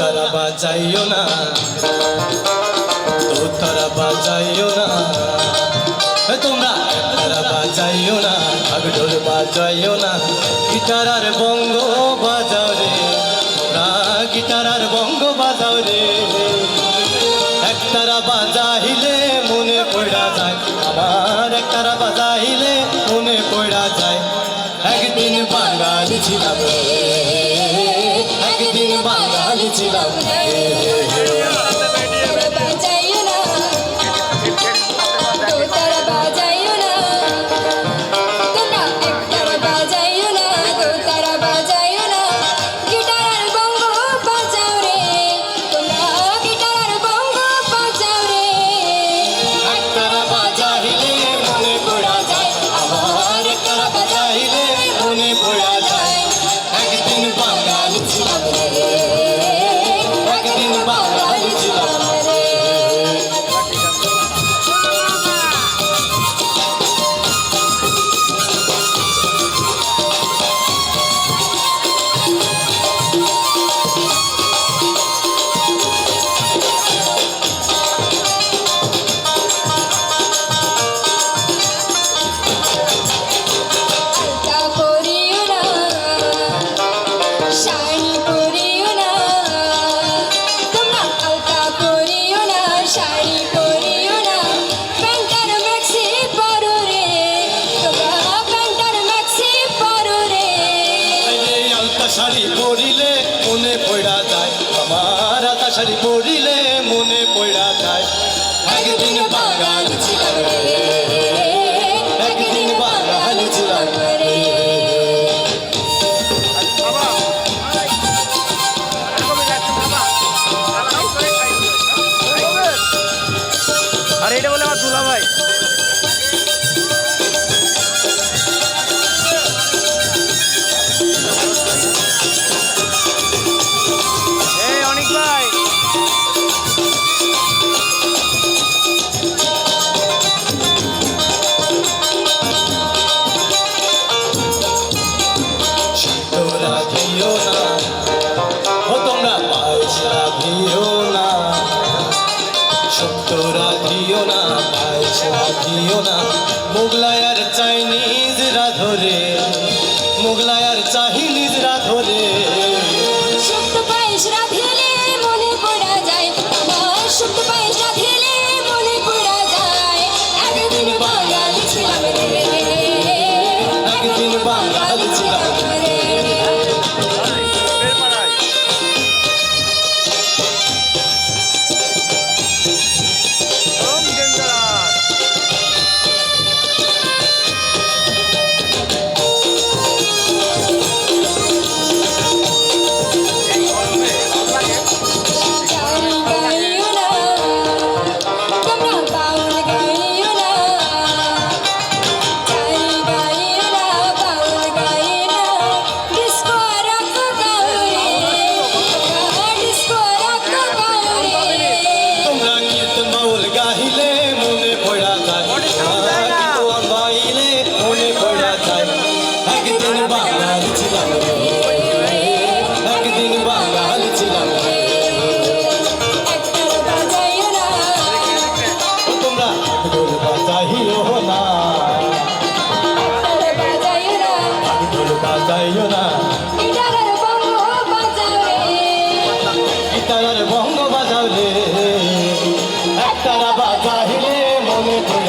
একতারা বাজাইও না, দোতারা বাজাইও না, তোমরা একতারা বাজাইও না, ঢাকঢোল বাজাইও না, গিটার আর বঙ্গ বাজাও রে, তোমরা গিটার আর বঙ্গ বাজাও রে। একতারা বাজাইলে মনে পড়া যায়, আমার একতারা বাজাইলে মনে পড়া যায়, একদিন বাঙালি ছিলাম রে, একদিন বাঙালি ছিলাম রে। শাড়ি পরিলে মনে পড়া যায়, আমার আতা শাড়ি পরিলে মনে পড়া যায়, একদিন বাঙালি ছিলাম রে, একদিন বাঙালি ছিলাম রে। আর এটা বলে আমার দুলা ভাই তোরা দিও না, পয়সা দিও না, মোগলাই আর চাইনিজরা ধরে, মোগলাই আর চাইনিজরা ধরে, শুক্ত পায়েস রাঁধিলে মনে পড়া যায়, আমার শুক্ত পায়েস রাঁধিলে মনে পড়া যায়, একদিন বাঙালি ছিলাম রে, একদিন বাঙালি ছিলাম রে। বাজাইও না, গিটারের বঙ্গ বাজাও রে, গিটারের বঙ্গ বাজাও রে, একতারা বাজাইলে মনে পড়ে